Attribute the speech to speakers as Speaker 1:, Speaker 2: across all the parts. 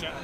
Speaker 1: shot.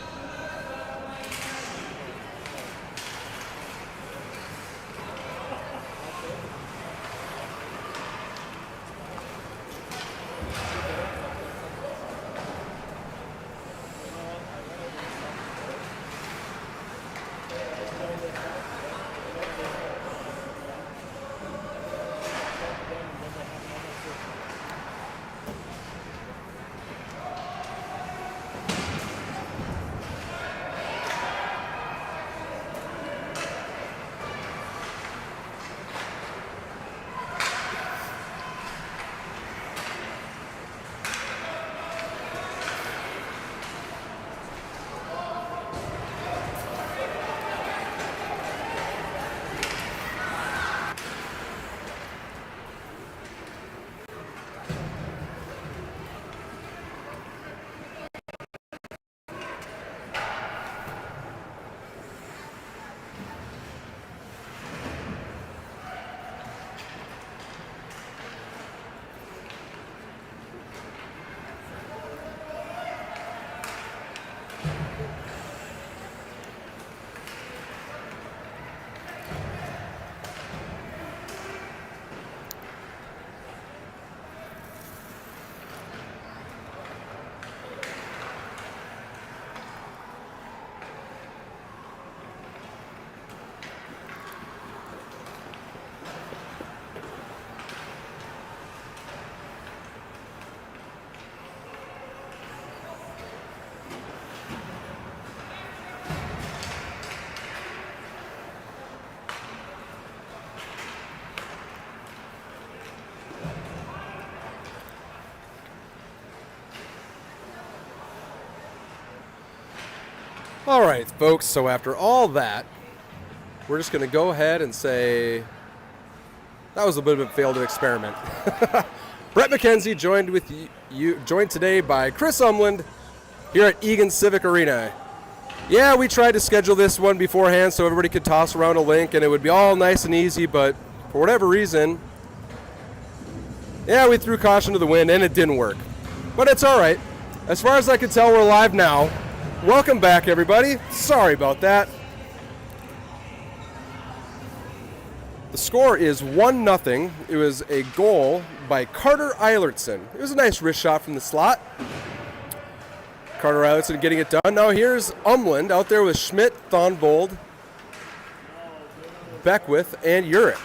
Speaker 2: All right, folks, so after all that, we're just going to go ahead and say that was a bit of a failed experiment. Brett MacKenzie joined today by Chris Umland here at Eagan Civic Arena. Yeah, we tried to schedule this one beforehand so everybody could toss around a link and it would be all nice and easy, but for whatever reason, yeah, we threw caution to the wind and it didn't work. But it's all right. As far as I can tell, we're live now. Welcome back, everybody. Sorry about that. The score is 1-0. It was a goal by Carter Eilertson. It was a nice wrist shot from the slot. Carter Eilertson getting it done. Now here's Umland out there with Schmidt, Thonvold, Beckwith, and Urick.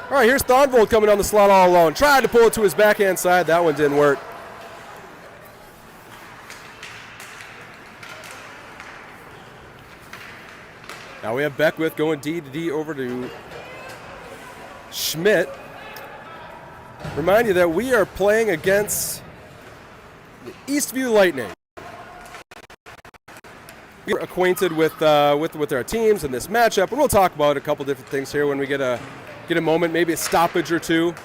Speaker 2: All right, here's Thonvold coming on the slot all alone. Tried to pull it to his backhand side. That one didn't work. Now we have Beckwith going D to D over to Schmidt. Remind you that we are playing against the Eastview Lightning. We're acquainted with our teams in this matchup, and we'll talk about a couple different things here when we get a moment, maybe a stoppage or two.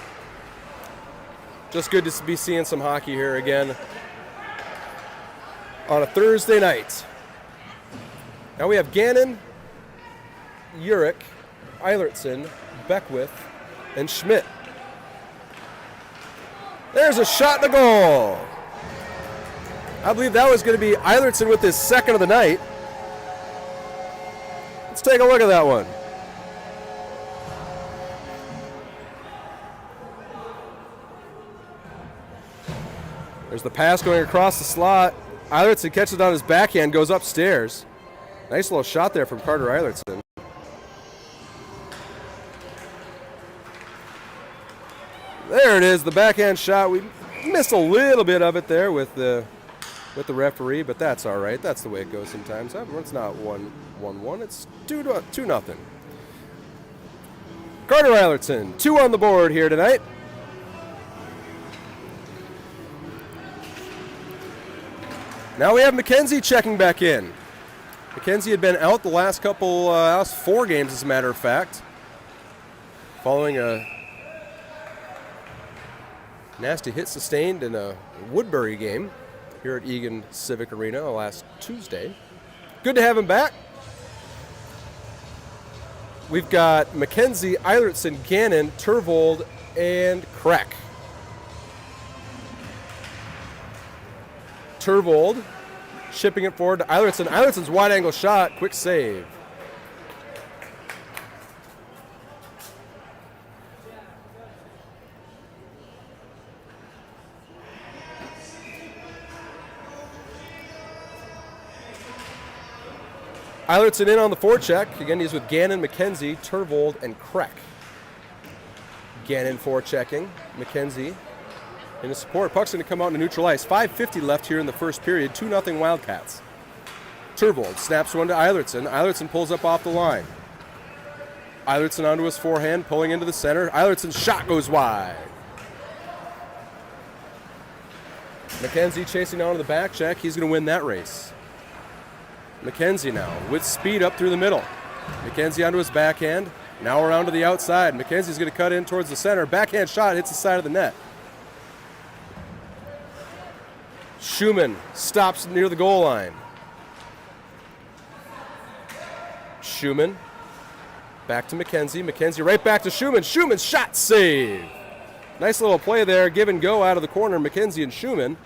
Speaker 2: Just good to be seeing some hockey here again on a Thursday night. Now we have Gannon, Urick, Eilertson, Beckwith, and Schmidt. There's a shot and a goal. I believe that was going to be Eilertson with his second of the night. Let's take a look at that one. There's the pass going across the slot. Eilertson catches it on his backhand, goes upstairs. Nice little shot there from Carter Eilertson. There it is, the backhand shot. We missed a little bit of it there with the referee, but that's all right. That's the way it goes sometimes. It's not 1-1. It's 2-0. Carter Eilertson, 2 on the board here tonight. Now we have MacKenzie checking back in. MacKenzie had been out the last 4 games, as a matter of fact, following a nasty hit sustained in a Woodbury game. here at Eagan Civic Arena last Tuesday. Good to have him back. We've got MacKenzie, Eilertson, Gannon, Turvold, and Krech. Turvold shipping it forward to Eilertson. Eilertson's wide angle shot, quick save. Eilertson in on the forecheck. Again, he's with Gannon, MacKenzie, Turvold, and Krech. Gannon forechecking. MacKenzie in the support. Puck's going to come out into neutral ice. 5:50 left here in the first period. 2-0 Wildcats. Turvold snaps one to Eilertson. Eilertson pulls up off the line. Eilertson onto his forehand, pulling into the center. Eilertson's shot goes wide. MacKenzie chasing down to the back check. He's going to win that race. MacKenzie now with speed up through the middle. MacKenzie onto his backhand. Now around to the outside. MacKenzie's going to cut in towards the center. Backhand shot hits the side of the net. Schumann stops near the goal line. Schumann back to MacKenzie. MacKenzie right back to Schumann. Schumann's shot save. Nice little play there. Give and go out of the corner. MacKenzie and Schumann.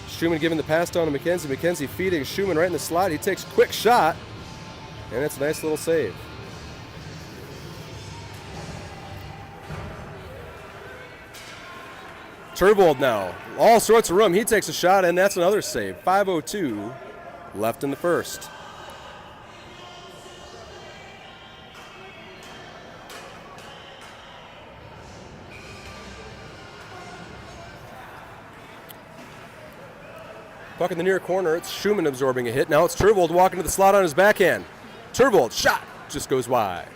Speaker 2: Schumann giving the pass down to MacKenzie. MacKenzie feeding Schumann right in the slot. He takes a quick shot, and it's a nice little save. Turvold now, all sorts of room. He takes a shot, and that's another save. 5:02 left in the first. Puck in the near corner. It's Schumann absorbing a hit. Now it's Turvold walking to the slot on his backhand. Turvold shot just goes wide.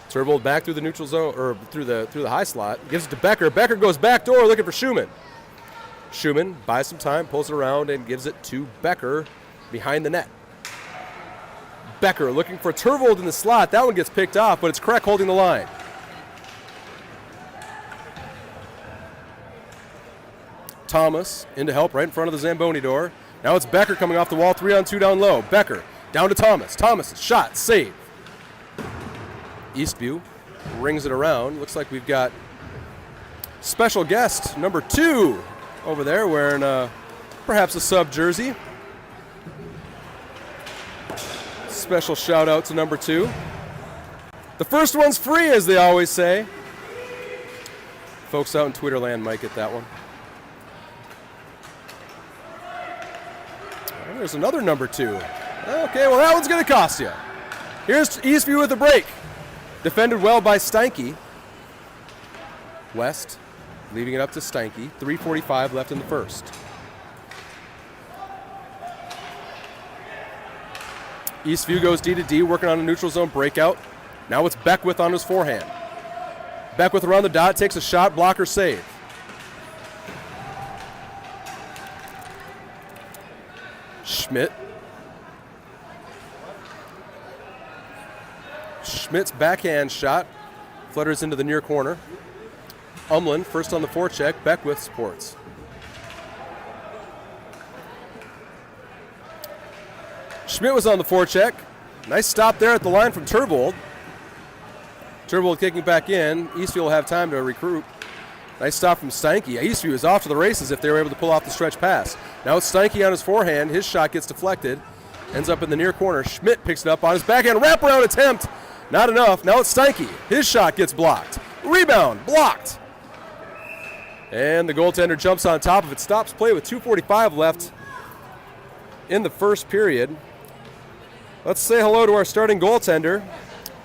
Speaker 2: Turvold back through the neutral zone or through the high slot. Gives it to Becker. Becker goes back door looking for Schumann. Schumann buys some time, pulls it around, and gives it to Becker behind the net. Becker looking for Turvold in the slot. That one gets picked off, but it's Krech holding the line. Thomas in to help right in front of the Zamboni door. Now it's Becker coming off the wall, 3-on-2 down low. Becker down to Thomas. Thomas shot, save. Eastview rings it around. Looks like we've got special guest number 2 over there wearing perhaps a sub jersey. Special shout out to number 2. The first one's free, as they always say. Folks out in Twitter land might get that one. There's another number 2. Okay, well, that one's going to cost you. Here's Eastview with the break. Defended well by Steinke. West leaving it up to Steinke. 3:45 left in the first. Eastview goes D to D, working on a neutral zone breakout. Now it's Beckwith on his forehand. Beckwith around the dot, takes a shot, blocker save. Schmidt. Schmidt's backhand shot flutters into the near corner. Umland first on the forecheck. Beckwith supports. Schmidt was on the forecheck. Nice stop there at the line from Turvold. Turvold kicking back in. Eastview will have time to recruit. Nice stop from Steinke. Eastview is off to the races if they were able to pull off the stretch pass. Now it's Steinke on his forehand. His shot gets deflected. Ends up in the near corner. Schmidt picks it up on his backhand. Wraparound attempt. Not enough. Now it's Steinke. His shot gets blocked. Rebound. Blocked. And the goaltender jumps on top of it. Stops play with 2:45 left in the first period. Let's say hello to our starting goaltender.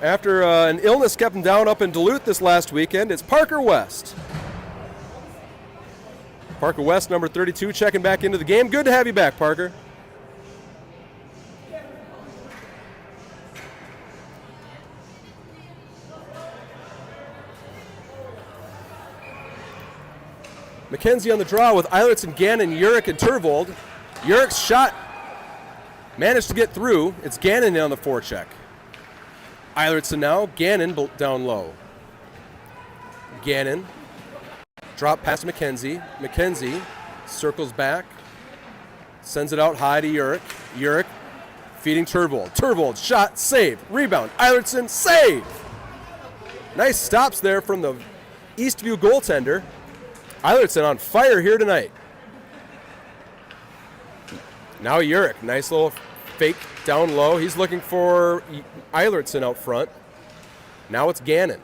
Speaker 2: After an illness kept him down up in Duluth this last weekend, it's Parker West. Parker West, number 32, checking back into the game. Good to have you back, Parker. MacKenzie on the draw with Eilertson, Gannon, Urick, and Turvold. Urick's shot managed to get through. It's Gannon on the forecheck. Eilertson now. Gannon down low. Gannon Drop past MacKenzie. MacKenzie circles back. Sends it out high to Urick. Urick feeding Turvold. Turvold, shot, save. Rebound. Eilertson, save. Nice stops there from the Eastview goaltender. Eilertson on fire here tonight. Now Urick, nice little fake down low. He's looking for Eilertson out front. Now it's Gannon.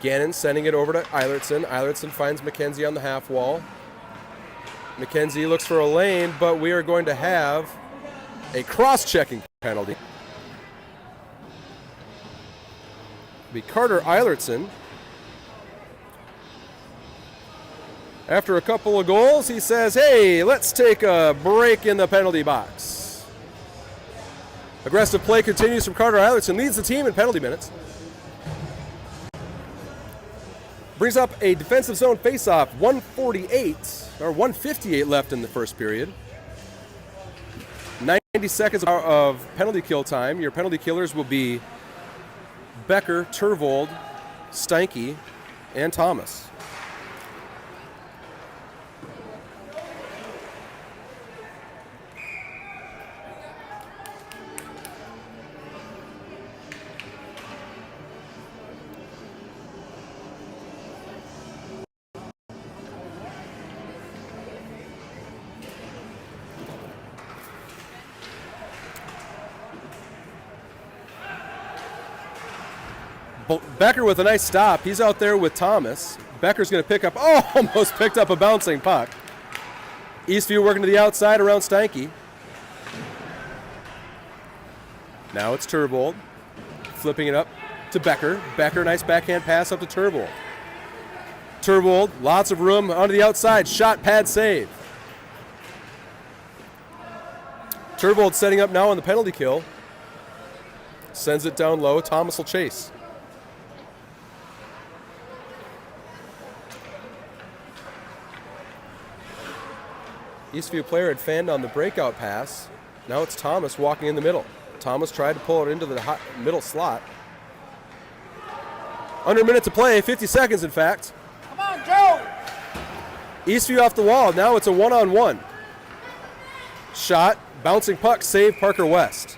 Speaker 2: Gannon sending it over to Eilertson. Eilertson finds MacKenzie on the half wall. MacKenzie looks for a lane, but we are going to have a cross-checking penalty. It'll be Carter Eilertson. After a couple of goals, he says, hey, let's take a break in the penalty box. Aggressive play continues from Carter Eilertson, leads the team in penalty minutes. Brings up a defensive zone faceoff, 158 left in the first period. 90 seconds of penalty kill time. Your penalty killers will be Becker, Turvold, Steinke, and Thomas. Becker with a nice stop. He's out there with Thomas. Becker's going to pick up, almost picked up a bouncing puck. Eastview working to the outside around Steinke. Now it's Turvold. Flipping it up to Becker. Becker, nice backhand pass up to Turvold. Turvold, lots of room onto the outside. Shot, pad, save. Turvold setting up now on the penalty kill. Sends it down low. Thomas will chase. Eastview player had fanned on the breakout pass. Now it's Thomas walking in the middle. Thomas tried to pull it into the middle slot. Under a minute to play, 50 seconds in fact.
Speaker 1: Come on, Joe!
Speaker 2: Eastview off the wall. Now it's a one-on-one. Shot, bouncing puck, save Parker West.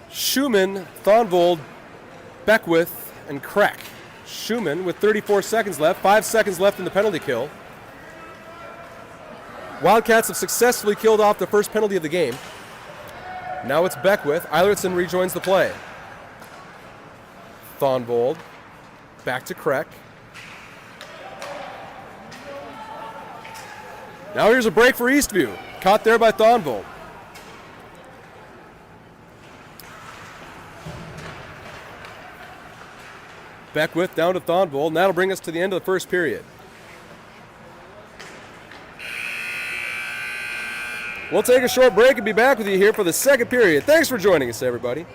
Speaker 2: Schumann, Thonvold, Beckwith, and Krech. Schumann with 34 seconds left, 5 seconds left in the penalty kill. Wildcats have successfully killed off the first penalty of the game. Now it's Beckwith. Eilertson rejoins the play. Thonvold, back to Krech. Now here's a break for Eastview. Caught there by Thonvold. Beckwith down to Thonvold, and that'll bring us to the end of the first period. We'll take a short break and be back with you here for the second period. Thanks for joining us, everybody.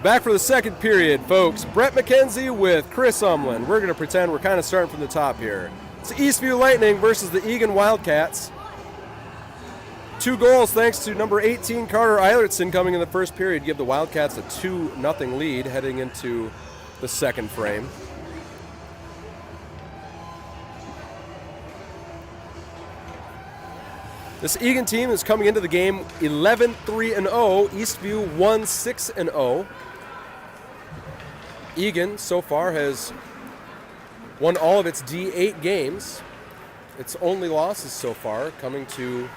Speaker 2: Back for the second period, folks. Brett MacKenzie with Chris Umland. We're going to pretend we're kind of starting from the top here. It's Eastview Lightning versus the Eagan Wildcats. 2 goals thanks to number 18, Carter Eilertson, coming in the first period. Give the Wildcats a 2-0 lead heading into the second frame. This Eagan team is coming into the game 11-3-0. Eastview 1-6-0. Eagan so far has won all of its D8 games. Its only losses so far coming to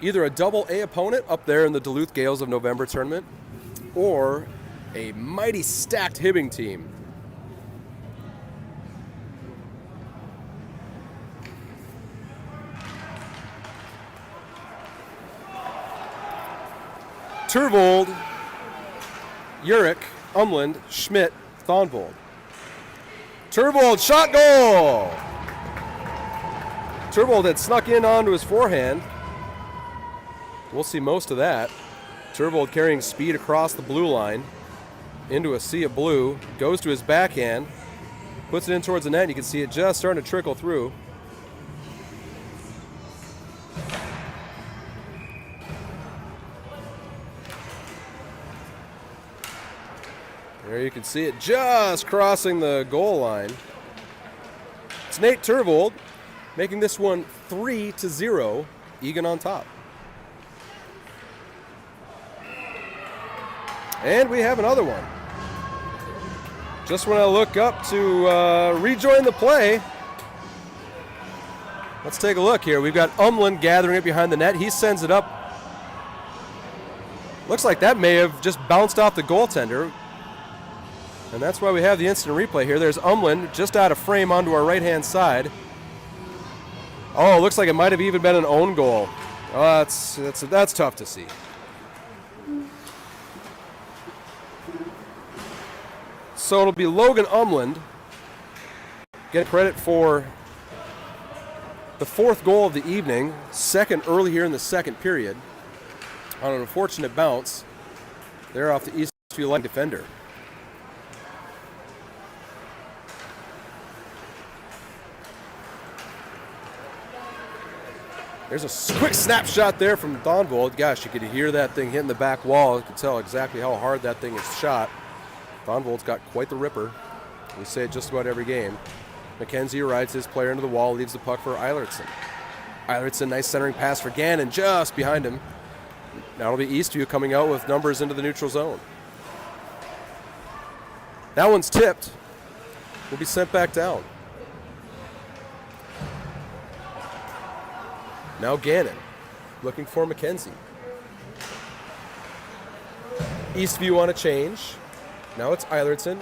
Speaker 2: either a double-A opponent up there in the Duluth Gales of November tournament or a mighty stacked Hibbing team. Turvold, Urick, Umland, Schmidt, Thonvold. Turvold, shot goal! Turvold had snuck in onto his forehand. We'll see most of that. Turvold carrying speed across the blue line into a sea of blue. Goes to his backhand. Puts it in towards the net. You can see it just starting to trickle through. There you can see it just crossing the goal line. It's Nate Turvold making this one 3-0. Eagan on top. And we have another one. Just when I look up to rejoin the play, let's take a look here. We've got Umland gathering it behind the net. He sends it up. Looks like that may have just bounced off the goaltender. And that's why we have the instant replay here. There's Umland just out of frame onto our right-hand side. Oh, it looks like it might have even been an own goal. Oh, that's tough to see. So it'll be Logan Umland get credit for the 4th goal of the evening, second early here in the second period, on an unfortunate bounce. They're off the Eastview line defender. There's a quick snapshot there from Thonvold. Gosh, you could hear that thing hitting the back wall. You could tell exactly how hard that thing is shot. Thonvold's got quite the ripper. We say it just about every game. MacKenzie rides his player into the wall, leaves the puck for Eilertson. Eilertson, nice centering pass for Gannon just behind him. Now it'll be Eastview coming out with numbers into the neutral zone. That one's tipped. Will be sent back down. Now Gannon, looking for MacKenzie. Eastview on a change. Now it's Eilertson.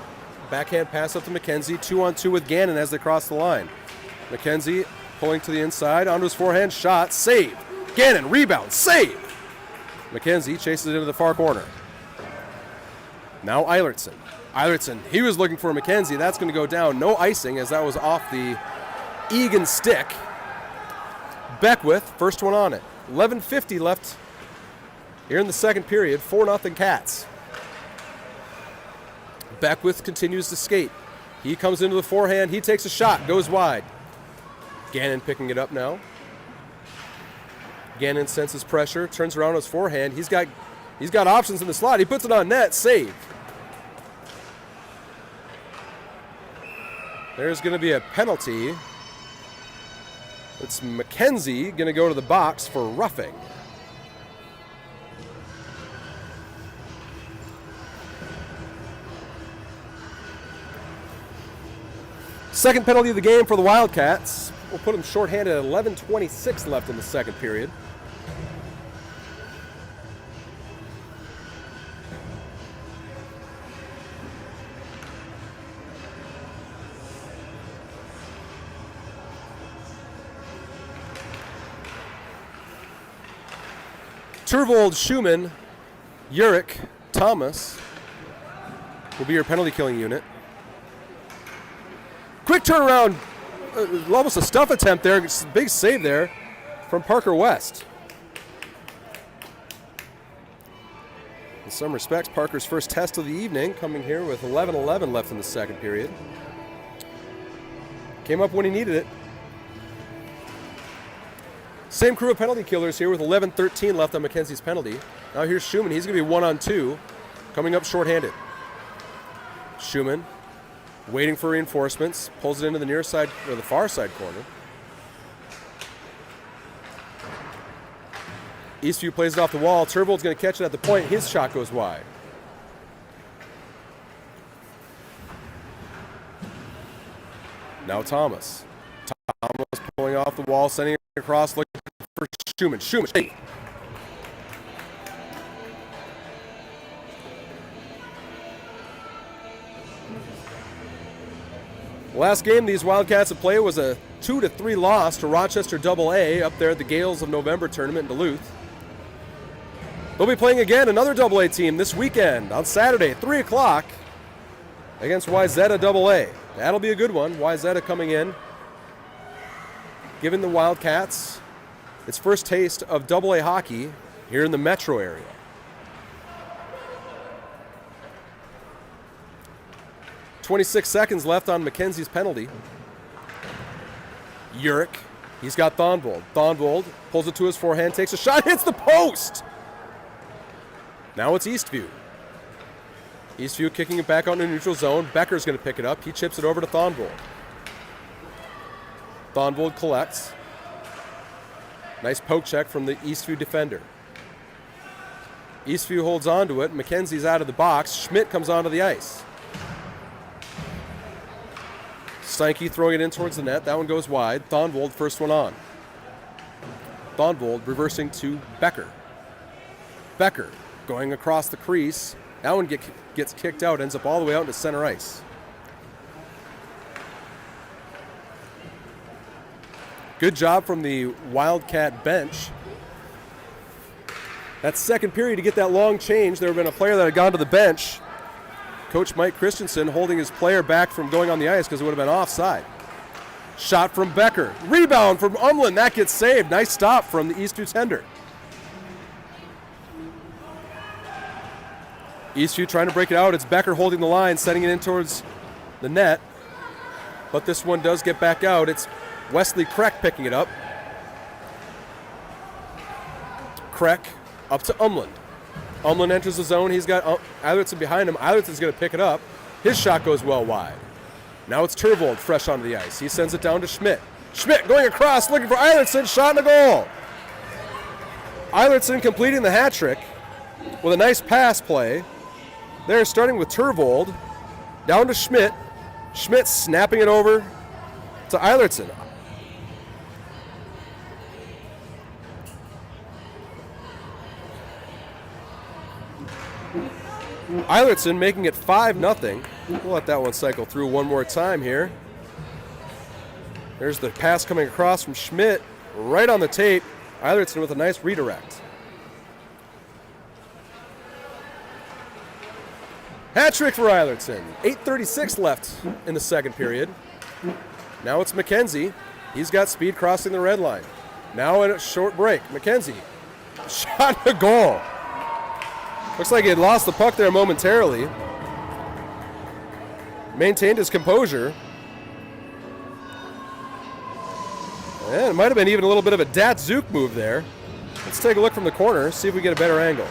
Speaker 2: Backhand pass up to MacKenzie. 2-on-2 with Gannon as they cross the line. MacKenzie pulling to the inside, onto his forehand, shot, save. Gannon, rebound, save. MacKenzie chases it into the far corner. Now Eilertson. Eilertson, he was looking for MacKenzie. That's going to go down. No icing as that was off the Eagan stick. Beckwith, first one on it. 11:50 left here in the second period. 4-0 Cats. Beckwith continues to skate. He comes into the forehand. He takes a shot, goes wide. Gannon picking it up now. Gannon senses pressure, turns around on his forehand. He's got options in the slot. He puts it on net, save. There's going to be a penalty. It's MacKenzie going to go to the box for roughing. Second penalty of the game for the Wildcats. We'll put them shorthanded at 11:26 left in the second period. Turvold, Schumann, Urick, Thomas will be your penalty killing unit. Quick turnaround, almost a stuff attempt there. Big save there from Parker West. In some respects, Parker's first test of the evening, coming here with 11:11 left in the second period. Came up when he needed it. Same crew of penalty killers here with 11:13 left on MacKenzie's penalty. Now here's Schumann. He's going to be 1-on-2, coming up shorthanded. Schumann waiting for reinforcements, pulls it into the near side or the far side corner. Eastview plays it off the wall. Turvold's going to catch it at the point. His shot goes wide. Now Thomas. Thomas pulling off the wall, sending it across, looking for Schumann. Schumann. Last game these Wildcats have played was a 2-3 loss to Rochester AA up there at the Gales of November tournament in Duluth. They'll be playing again another AA team this weekend on Saturday, 3 o'clock against Wayzata AA. That'll be a good one. Wayzata coming in, giving the Wildcats its first taste of AA hockey here in the metro area. .26 seconds left on MacKenzie's penalty. Urick, he's got Thonvold. Thonvold pulls it to his forehand, takes a shot, hits the post! Now it's Eastview. Eastview kicking it back out in the neutral zone. Becker's going to pick it up. He chips it over to Thonvold. Thonvold collects. Nice poke check from the Eastview defender. Eastview holds on to it. MacKenzie's out of the box. Schmidt comes onto the ice. Steinke throwing it in towards the net. That one goes wide. Thonvold first one on. Thonvold reversing to Becker. Becker going across the crease. That one gets kicked out, ends up all the way out into center ice. Good job from the Wildcat bench. That second period to get that long change, there had been a player that had gone to the bench. Coach Mike Christensen holding his player back from going on the ice because it would have been offside. Shot from Becker. Rebound from Umland. That gets saved. Nice stop from the Eastview tender. Eastview trying to break it out. It's Becker holding the line, setting it in towards the net. But this one does get back out. It's Wesley Krech picking it up. Krech up to Umland. Umland enters the zone. He's got Eilertson behind him. Eilertson's going to pick it up. His shot goes well wide. Now it's Turvold fresh onto the ice. He sends it down to Schmidt. Schmidt going across, looking for Eilertson. Shot and a goal. Eilertson completing the hat trick with a nice pass play. They're starting with Turvold. Down to Schmidt. Schmidt snapping it over to Eilertson. Eilertson making it 5-0. We'll let that one cycle through one more time here. There's the pass coming across from Schmidt, right on the tape. Eilertson with a nice redirect. Hat trick for Eilertson. 8:36 left in the second period. Now it's MacKenzie. He's got speed crossing the red line. Now in a short break. MacKenzie. Shot and a goal. Looks like he had lost the puck there momentarily. Maintained his composure. And it might have been even a little bit of a Datsuk move there. Let's take a look from the corner, see if we get a better angle.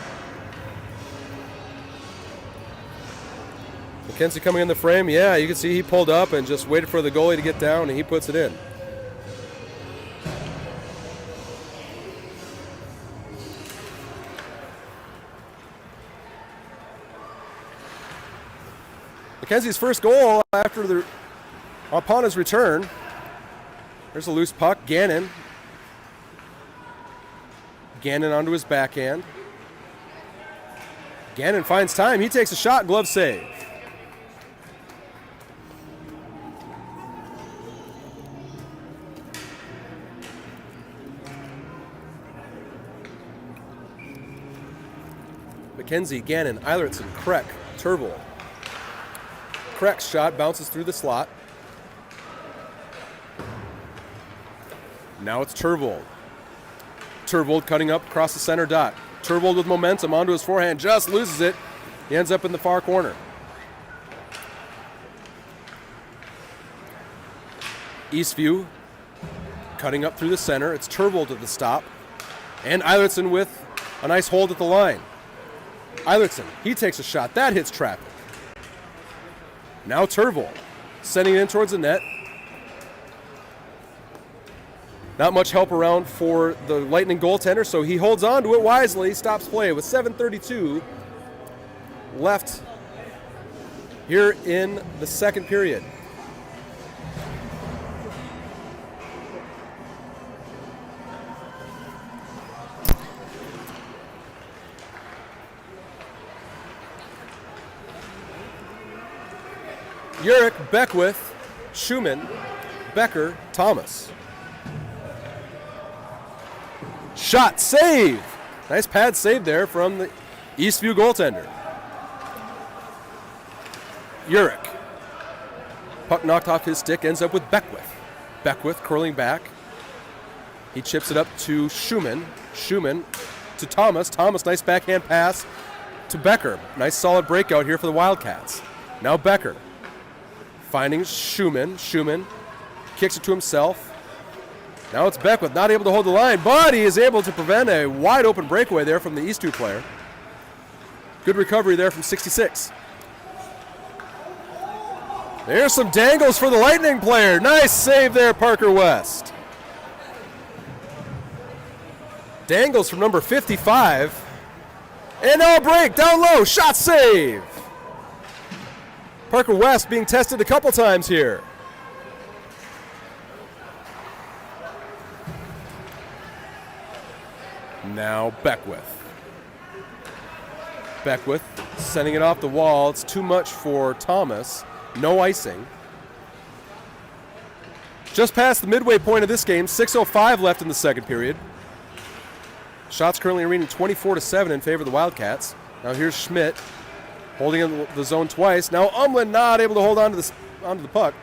Speaker 2: MacKenzie coming in the frame. Yeah, you can see he pulled up and just waited for the goalie to get down, and he puts it in. MacKenzie's first goal upon his return. There's a loose puck. Gannon onto his backhand. Gannon finds time. He takes a shot. Glove save. MacKenzie, Gannon, Eilertson, Krech, Turvold. Krech's shot bounces through the slot. Now it's Turvold. Turvold cutting up across the center dot. Turvold with momentum onto his forehand, just loses it. He ends up in the far corner. Eastview cutting up through the center. It's Turvold at the stop. And Eilertson with a nice hold at the line. Eilertson, he takes a shot. That hits traffic. Now Turvold sending it in towards the net. Not much help around for the Lightning goaltender, so he holds on to it wisely, stops play with 7:32 left here in the second period. Urick, Beckwith, Schumann, Becker, Thomas. Shot, save! Nice pad save there from the Eastview goaltender. Urick. Puck knocked off his stick, ends up with Beckwith. Beckwith curling back. He chips it up to Schumann. Schumann to Thomas. Thomas, nice backhand pass to Becker. Nice solid breakout here for the Wildcats. Now Becker. Finding Schumann. Schumann kicks it to himself. Now it's Beckwith, not able to hold the line, but he is able to prevent a wide open breakaway there from the Eastview player. Good recovery there from 66. There's some dangles for the Lightning player. Nice save there, Parker West. Dangles from number 55. And now a break, down low, shot save. Parker West being tested a couple times here. Now Beckwith. Beckwith sending it off the wall. It's too much for Thomas. No icing. Just past the midway point of this game, 6:05 left in the second period. Shots currently reading 24-7 in favor of the Wildcats. Now here's Schmidt holding in the zone twice. Now Umland not able to hold onto the puck.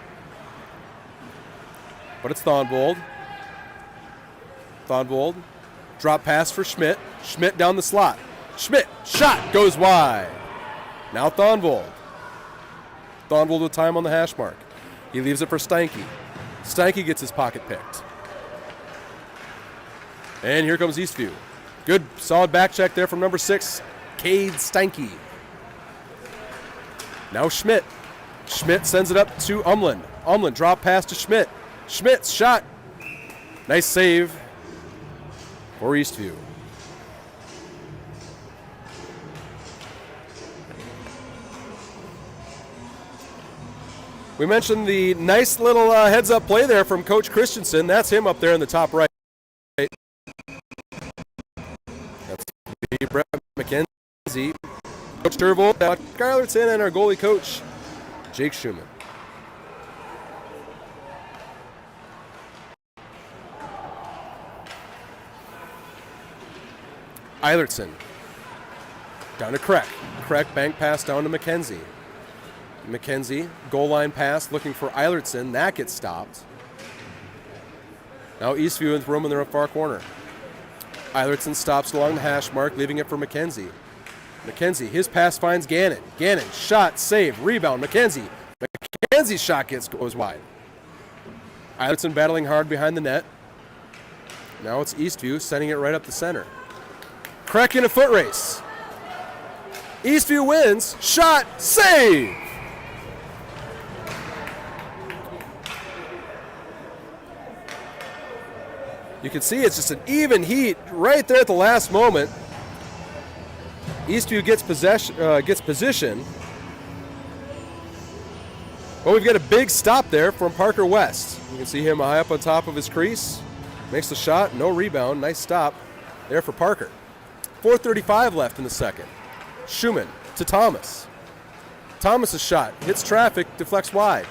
Speaker 2: But it's Thonvold. Thonvold. Drop pass for Schmidt. Schmidt down the slot. Schmidt, shot, goes wide. Now Thonvold. Thonvold with time on the hash mark. He leaves it for Steinke. Steinke gets his pocket picked. And here comes Eastview. Good, solid back check there from number 6, Cade Steinke. Now Schmidt. Schmidt sends it up to Umland. Umland drop pass to Schmidt. Schmidt's shot. Nice save for Eastview. We mentioned the nice little heads-up play there from Coach Christensen. That's him up there in the top right. That's Brett MacKenzie, Coach Turvold, Eilertson, and our goalie coach, Jake Schumann. Eilertson down to Krech. Krech bank pass down to MacKenzie. MacKenzie, goal line pass, looking for Eilertson. That gets stopped. Now Eastview with room in their far corner. Eilertson stops along the hash mark, leaving it for MacKenzie. MacKenzie, his pass finds Gannon. Gannon, shot, save, rebound. MacKenzie. MacKenzie's shot goes wide. Eilertson battling hard behind the net. Now it's Eastview sending it right up the center. Krech in a foot race. Eastview wins. Shot, save. You can see it's just an even heat right there at the last moment. Eastview gets position. Well, we've got a big stop there from Parker West. You can see him high up on top of his crease. Makes the shot, no rebound. Nice stop there for Parker. 4:35 left in the second. Schumann to Thomas. Thomas's shot hits traffic, deflects wide.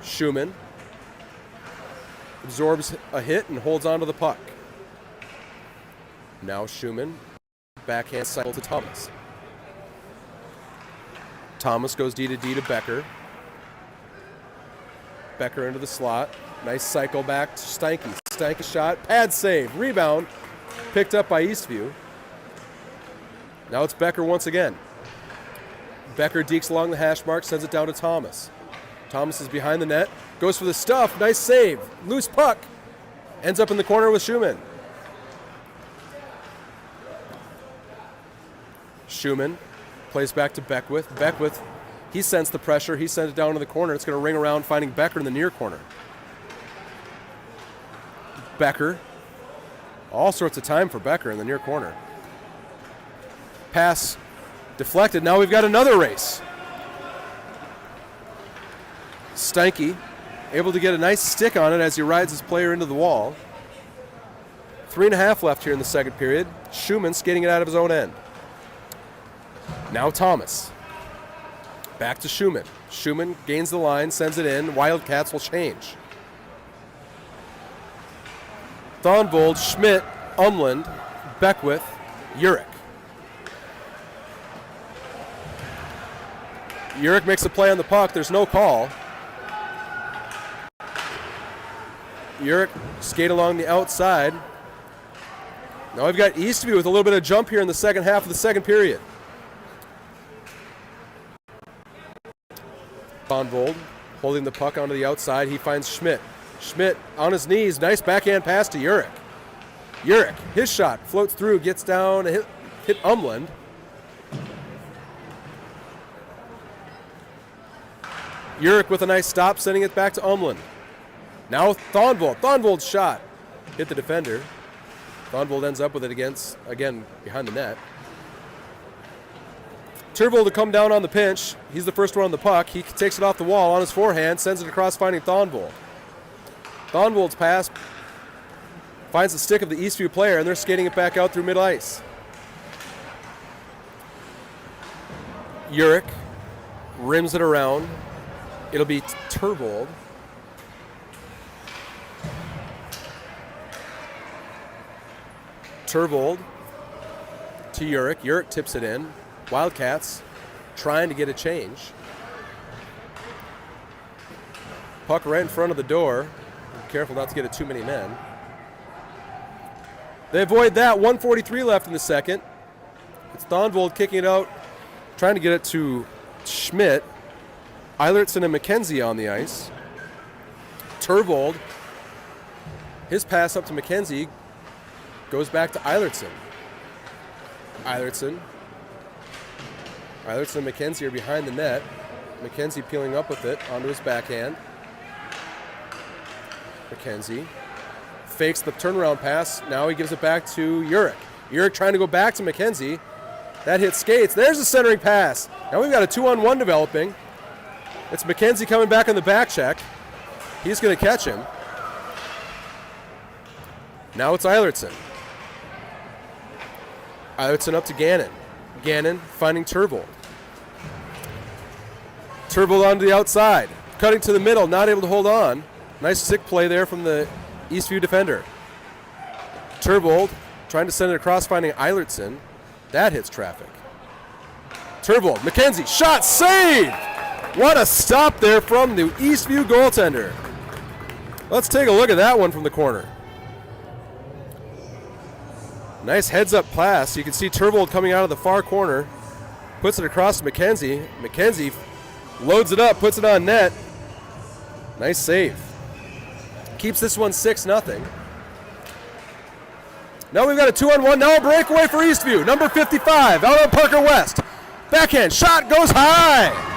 Speaker 2: Schumann absorbs a hit and holds onto the puck. Now Schumann, backhand cycle to Thomas. Thomas goes D to D to Becker. Becker into the slot. Nice cycle back to Steinke. Steinke shot, pad save, rebound, picked up by Eastview. Now it's Becker once again. Becker dekes along the hash mark, sends it down to Thomas. Thomas is behind the net, goes for the stuff, nice save, loose puck, ends up in the corner with Schumann. Schumann plays back to Beckwith. Beckwith, he sensed the pressure, he sent it down to the corner. It's going to ring around, finding Becker in the near corner. Becker, all sorts of time for Becker in the near corner. Pass deflected. Now we've got another race. Steinke able to get a nice stick on it as he rides his player into the wall. 3.5 left here in the second period. Schumann skating it out of his own end. Now Thomas. Back to Schumann. Schumann gains the line, sends it in. Wildcats will change. Thonvold, Schmidt, Umland, Beckwith, Urick. Urick makes a play on the puck. There's no call. Urick skate along the outside. Now we've got Eastview with a little bit of jump here in the second half of the second period. Thonvold holding the puck onto the outside. He finds Schmidt. Schmidt on his knees. Nice backhand pass to Urick. Urick, his shot floats through, gets down, hit Umland. Urick with a nice stop, sending it back to Umland. Now Thonvold. Thonvold's shot hit the defender. Thonvold ends up with it again behind the net. Turvold to come down on the pinch. He's the first one on the puck. He takes it off the wall on his forehand, sends it across, finding Thonvold. Thonvold's pass finds the stick of the Eastview player, and they're skating it back out through mid-ice. Urick rims it around. It'll be Turvold. Turvold to Urick. Urick tips it in. Wildcats trying to get a change. Puck right in front of the door. Be careful not to get it too many men. They avoid that. 1:43 left in the second. It's Thonvold kicking it out, trying to get it to Schmidt. Eilertson and MacKenzie on the ice. Turvold, his pass up to MacKenzie goes back to Eilertson. Eilertson and MacKenzie are behind the net. MacKenzie peeling up with it onto his backhand. MacKenzie fakes the turnaround pass. Now he gives it back to Urick. Urick trying to go back to MacKenzie. That hits skates. There's a centering pass. Now we've got a 2-on-1 developing. It's MacKenzie coming back on the back check. He's going to catch him. Now it's Eilertson. Eilertson up to Gannon. Gannon finding Turvold. Turvold onto the outside. Cutting to the middle, not able to hold on. Nice stick play there from the Eastview defender. Turvold trying to send it across, finding Eilertson. That hits traffic. Turvold, MacKenzie, shot, save! What a stop there from the Eastview goaltender. Let's take a look at that one from the corner. Nice heads-up pass. You can see Turvold coming out of the far corner. Puts it across to MacKenzie. MacKenzie loads it up, puts it on net. Nice save. Keeps this one 6-0. Now we've got a 2-on-1. Now a breakaway for Eastview. Number 55, out on Parker West. Backhand shot goes high.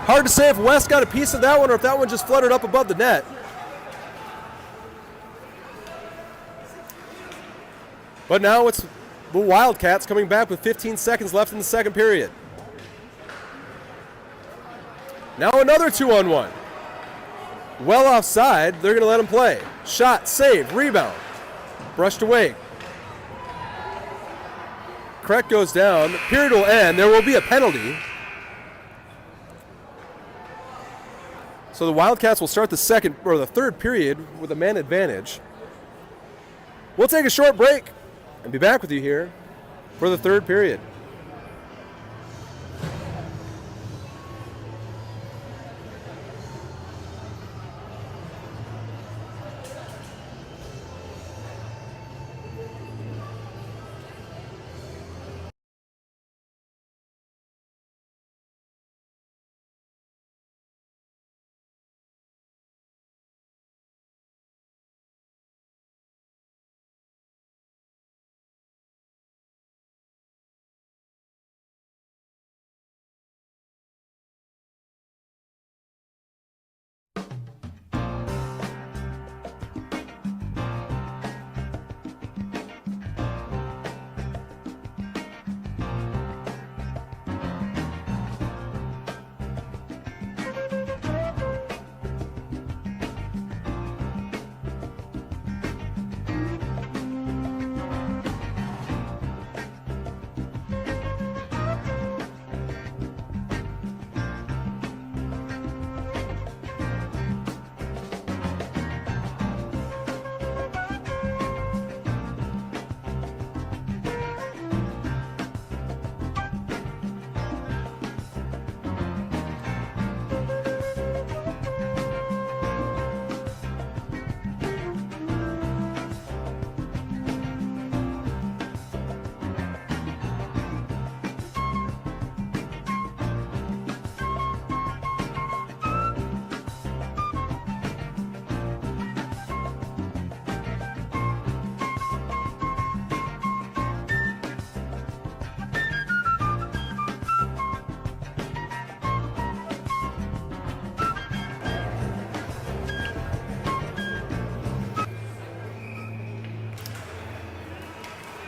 Speaker 2: Hard to say if West got a piece of that one or if that one just fluttered up above the net. But now it's the Wildcats coming back with 15 seconds left in the second period. Now another 2-on-1. Well offside, they're going to let him play. Shot, save, rebound. Brushed away. Krech goes down. The period will end. There will be a penalty. So the Wildcats will start the third period with a man advantage. We'll take a short break and be back with you here for the third period.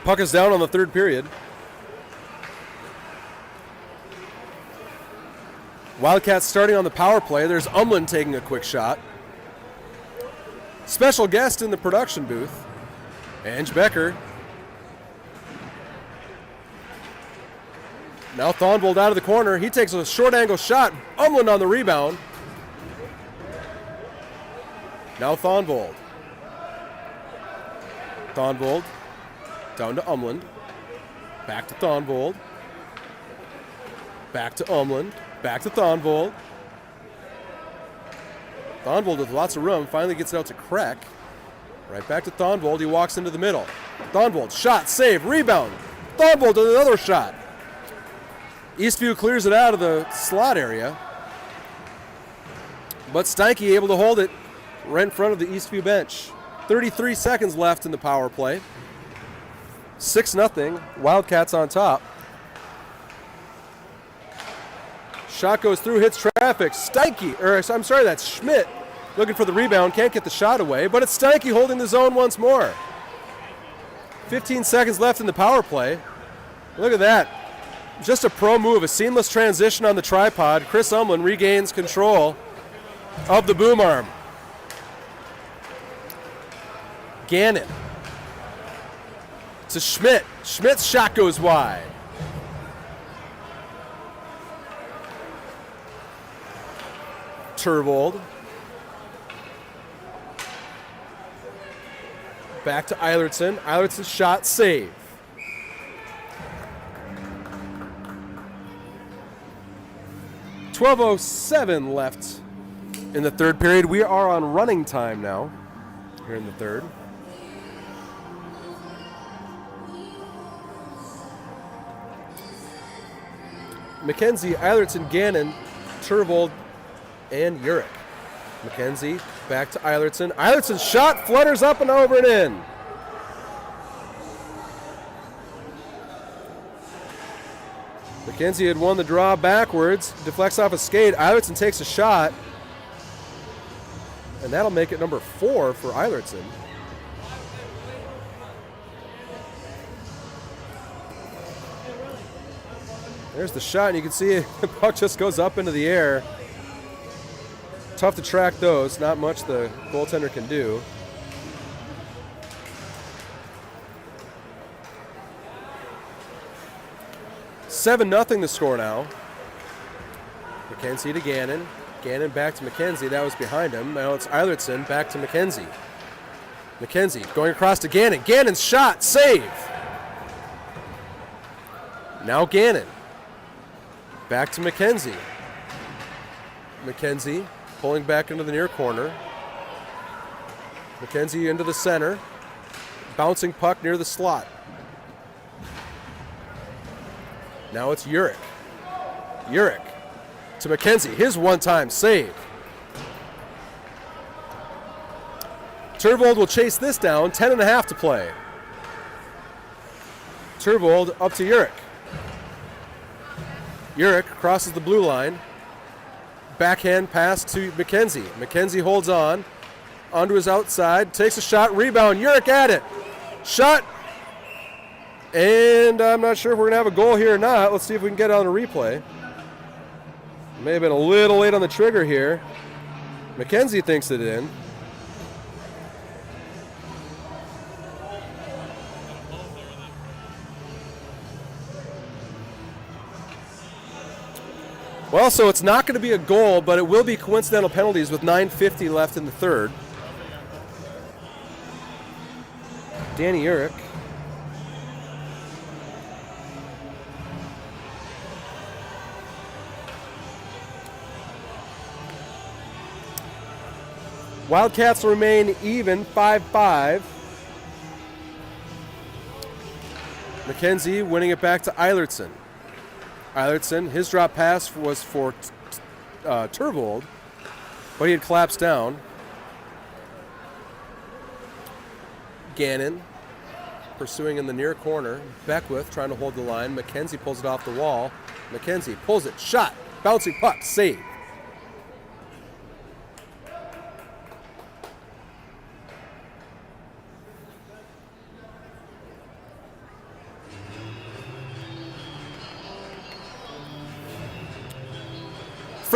Speaker 2: Puck is down on the third period. Wildcats starting on the power play. There's Umland taking a quick shot. Special guest in the production booth, Ange Becker. Now Thonvold out of the corner. He takes a short angle shot. Umland on the rebound. Now Thonvold. Thonvold down to Umland. Back to Thonvold. Back to Umland. Back to Thonvold. Thonvold with lots of room finally gets it out to Krech. Right back to Thonvold. He walks into the middle. Thonvold, shot, save, rebound. Thonvold with another shot. Eastview clears it out of the slot area. But Steinke able to hold it right in front of the Eastview bench. 33 seconds left in the power play. 6-0. Wildcats on top. Shot goes through, hits traffic. That's Schmidt looking for the rebound. Can't get the shot away, but it's Steinke holding the zone once more. 15 seconds left in the power play. Look at that. Just a pro move, a seamless transition on the tripod. Chris Umland regains control of the boom arm. Gannon to Schmidt. Schmidt's shot goes wide. Turvold. Back to Eilertson. Eilertson's shot, save. .12:07 left in the third period. We are on running time now here in the third. MacKenzie, Eilertson, Gannon, Turvold, and Urick. MacKenzie back to Eilertson. Eilertson's shot flutters up and over and in. MacKenzie had won the draw backwards, deflects off a skate. Eilertson takes a shot, and that'll make it number 4 for Eilertson. There's the shot, and you can see the puck just goes up into the air. Tough to track those. Not much the goaltender can do. $7-0 the score now. MacKenzie to Gannon. Gannon back to MacKenzie. That was behind him. Now it's Eilertson back to MacKenzie. MacKenzie going across to Gannon. Gannon's shot. Save. Now Gannon. Back to MacKenzie. MacKenzie pulling back into the near corner. MacKenzie into the center. Bouncing puck near the slot. Now it's Urick. Urick to MacKenzie. His one-time save. Turvold will chase this down. 10.5 to play. Turvold up to Urick. Urick crosses the blue line. Backhand pass to MacKenzie. MacKenzie holds on. Onto his outside. Takes a shot. Rebound. Urick at it. Shot. And I'm not sure if we're going to have a goal here or not. Let's see if we can get it on a replay. May have been a little late on the trigger here. MacKenzie thinks it in. Well, so it's not going to be a goal, but it will be coincidental penalties with 9:50 left in the third. Danny Urick. Wildcats remain even, 5-5. MacKenzie winning it back to Eilertson. Eilertson, his drop pass was for Turvold, but he had collapsed down. Gannon pursuing in the near corner. Beckwith trying to hold the line. MacKenzie pulls it off the wall. MacKenzie pulls it, shot, bouncing puck, save.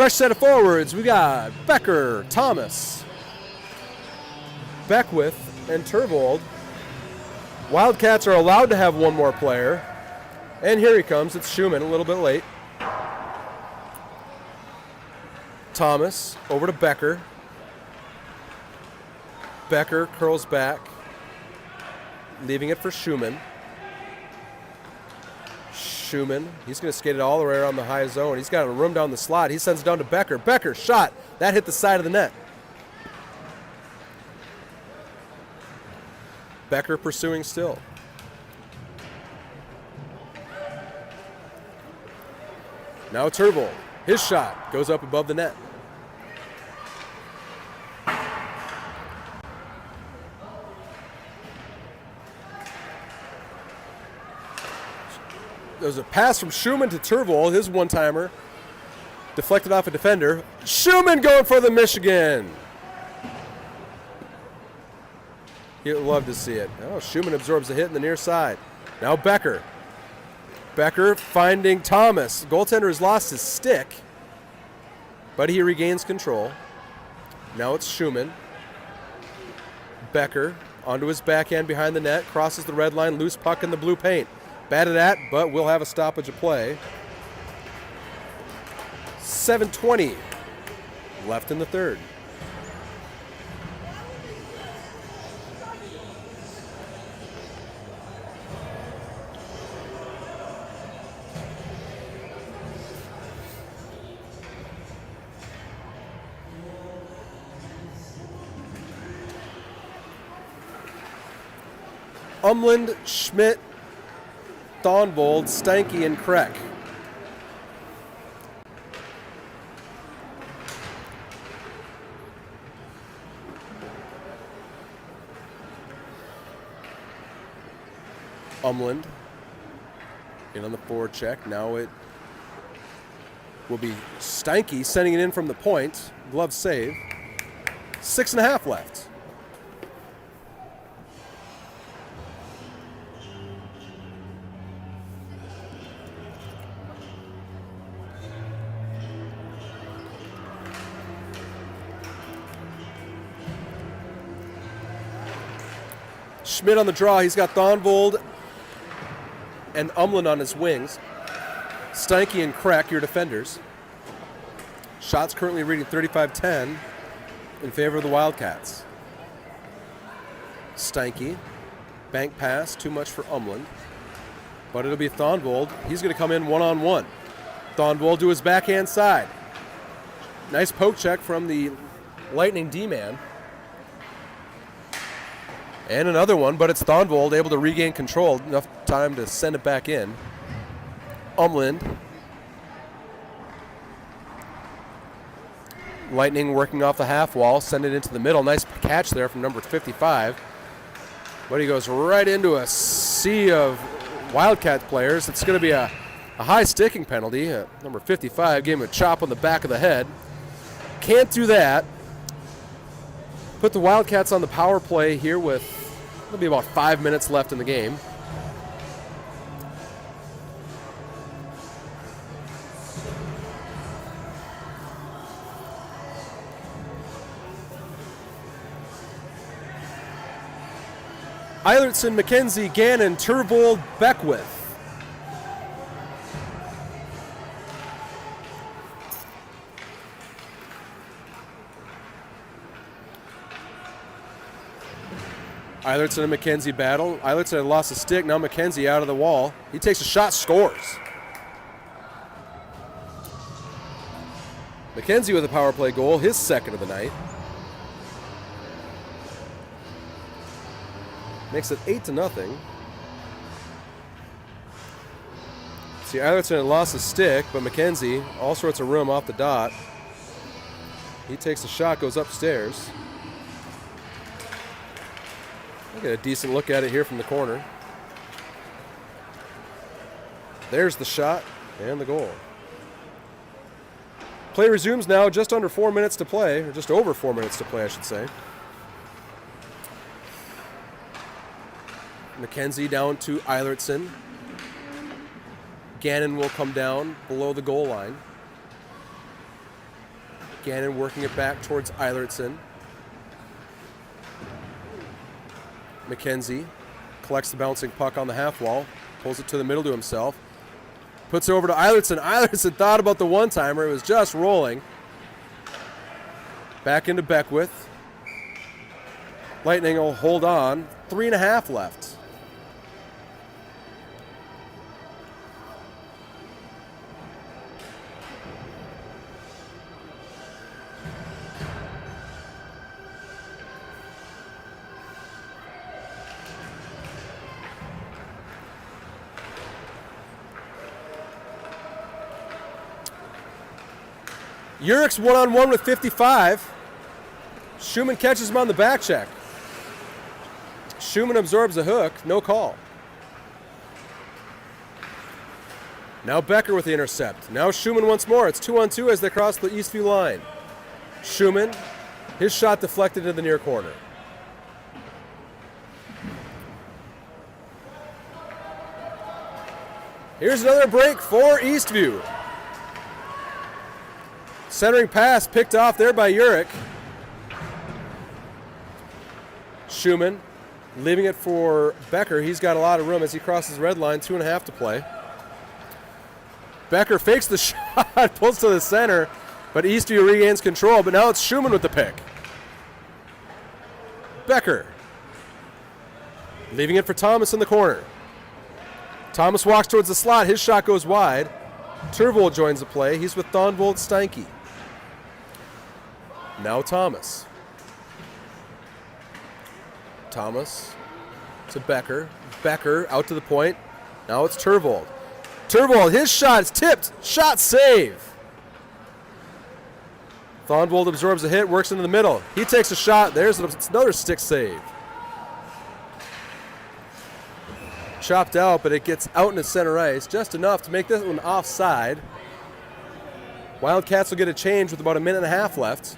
Speaker 2: Fresh set of forwards. We got Becker, Thomas, Beckwith, and Turvold. Wildcats are allowed to have one more player. And here he comes. It's Schmidt, a little bit late. Thomas over to Becker. Becker curls back, leaving it for Schmidt. Schmidt, he's going to skate it all the way around the high zone. He's got a room down the slot. He sends it down to Becker. Becker, shot. That hit the side of the net. Becker pursuing still. Now Turvold. His shot goes up above the net. There's a pass from Schmidt to Turvold, his one-timer. Deflected off a defender. Schmidt going for the Michigan. You'd love to see it. Oh, Schmidt absorbs a hit in the near side. Now Becker. Becker finding Thomas. Goaltender has lost his stick, but he regains control. Now it's Schmidt. Becker onto his backhand behind the net, crosses the red line, loose puck in the blue paint. Batted at, but we'll have a stoppage of play. 7:20 left in the third. Umland, Schmidt, Thonvold, Stanky, and Krech. Umland in on the forward check. Now it will be Stanky sending it in from the point. Glove save. 6.5 left. Schmidt on the draw. He's got Thonvold and Umland on his wings. Stanky and Krech, your defenders. Shots currently reading 35-10 in favor of the Wildcats. Stanky, bank pass, too much for Umland. But it'll be Thonvold. He's going to come in one-on-one. Thonvold to his backhand side. Nice poke check from the Lightning D-man. And another one, but it's Thonvold able to regain control. Enough time to send it back in. Umland. Lightning working off the half wall, send it into the middle. Nice catch there from number 55. But he goes right into a sea of Wildcat players. It's going to be a high sticking penalty. Number 55 gave him a chop on the back of the head. Can't do that. Put the Wildcats on the power play here with, it'll be about 5 minutes left in the game. Eilertson, MacKenzie, Gannon, Turvold, Beckwith. Eilertson and MacKenzie battle. Eilertson had lost a stick. Now MacKenzie out of the wall. He takes a shot, scores. MacKenzie with a power play goal, his second of the night. Makes it 8-0. See, Eilertson had lost a stick, but MacKenzie, all sorts of room off the dot. He takes a shot, goes upstairs. I'll get a decent look at it here from the corner. There's the shot and the goal. Play resumes now, just under 4 minutes to play, or just over 4 minutes to play, I should say. MacKenzie down to Eilertson. Gannon will come down below the goal line. Gannon working it back towards Eilertson. MacKenzie collects the bouncing puck on the half wall, pulls it to the middle to himself, puts it over to Eilertson. Eilertson thought about the one-timer. It was just rolling. Back into Beckwith. Lightning will hold on. 3.5 left. Urick's one-on-one with 55. Schumann catches him on the back check. Schumann absorbs a hook, no call. Now Becker with the intercept. Now Schumann once more. It's 2-on-2 as they cross the Eastview line. Schumann, his shot deflected into the near corner. Here's another break for Eastview. Centering pass picked off there by Urick. Schumann leaving it for Becker. He's got a lot of room as he crosses red line. 2.5 to play. Becker fakes the shot, pulls to the center, but Eastview regains control. But now it's Schumann with the pick. Becker leaving it for Thomas in the corner. Thomas walks towards the slot. His shot goes wide. Turvold joins the play. He's with Thonvold, Steinke. Now Thomas. Thomas to Becker. Becker out to the point. Now it's Turvold. Turvold, his shot is tipped. Shot save. Thonvold absorbs a hit, works into the middle. He takes a shot. There's another stick save. Chopped out, but it gets out into center ice. Just enough to make this one offside. Wildcats will get a change with about 1.5 minutes left.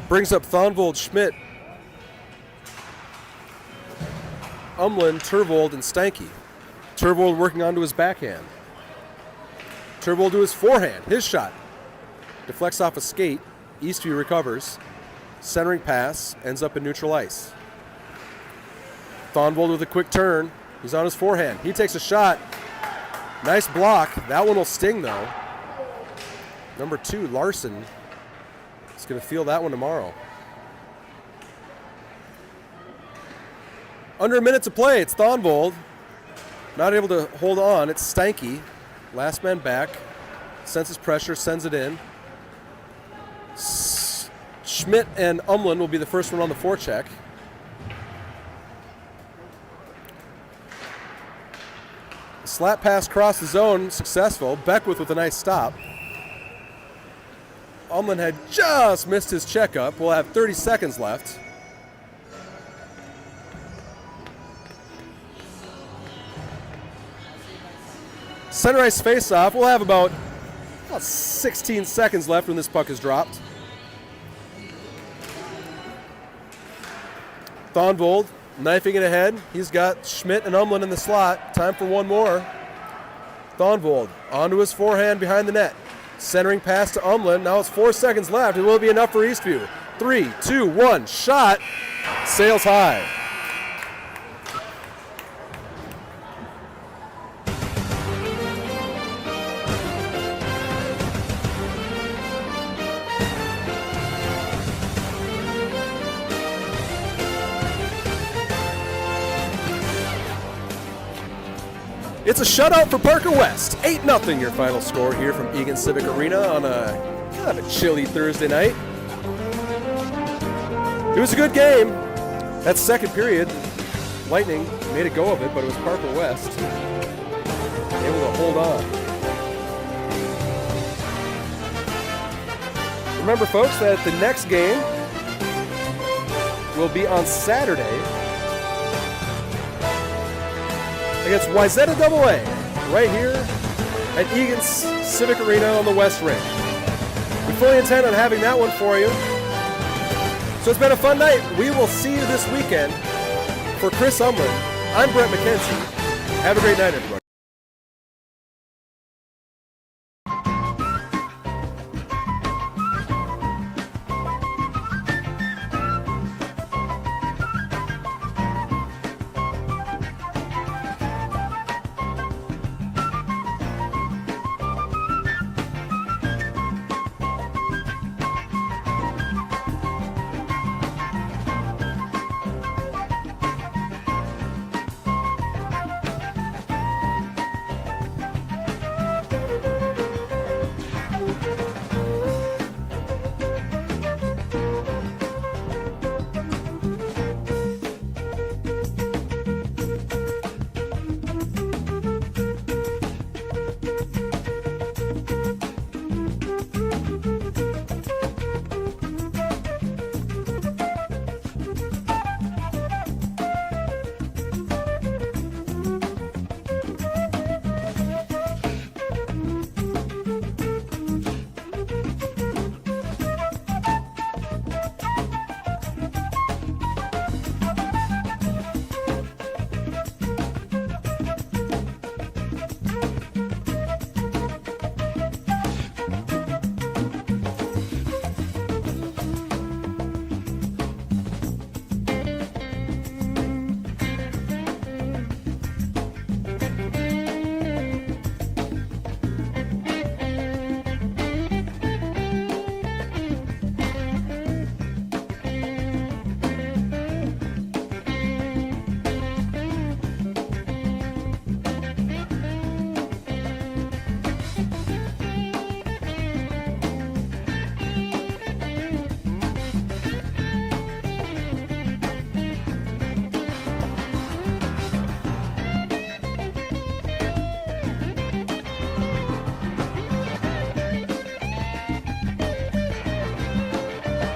Speaker 2: Brings up Thonvold, Schmidt, Umland, Turvold, and Steinke. Turvold working onto his backhand. Turvold to his forehand. His shot deflects off a skate. Eastview recovers. Centering pass ends up in neutral ice. Thonvold with a quick turn. He's on his forehand. He takes a shot. Nice block. That one will sting, though. Number 2, Larson, is going to feel that one tomorrow. Under 1 minute to play. It's Thonvold. Not able to hold on. It's Steinke. Last man back. Senses pressure. Sends it in. Schmidt and Umland will be the first one on the forecheck. Slap pass across the zone, successful. Beckwith with a nice stop. Umland had just missed his checkup. We'll have 30 seconds left. Center ice face-off. We'll have about 16 seconds left when this puck is dropped. Thonvold knifing it ahead. He's got Schmidt and Umland in the slot. Time for one more. Thonvold onto his forehand behind the net. Centering pass to Umland. Now it's 4 seconds left. It will be enough for Eastview. 3, 2, 1. Shot. Sails high. It's a shutout for Parker West. 8-0 your final score here from Eagan Civic Arena on a kind of a chilly Thursday night. It was a good game. That second period, Lightning made a go of it, but it was Parker West able to hold on. Remember, folks, that the next game will be on Saturday against Wayzata AA, right here at Eagan Civic Arena on the West Ring. We fully intend on having that one for you. So it's been a fun night. We will see you this weekend. For Chris Umland, I'm Brett MacKenzie. Have a great night, everybody.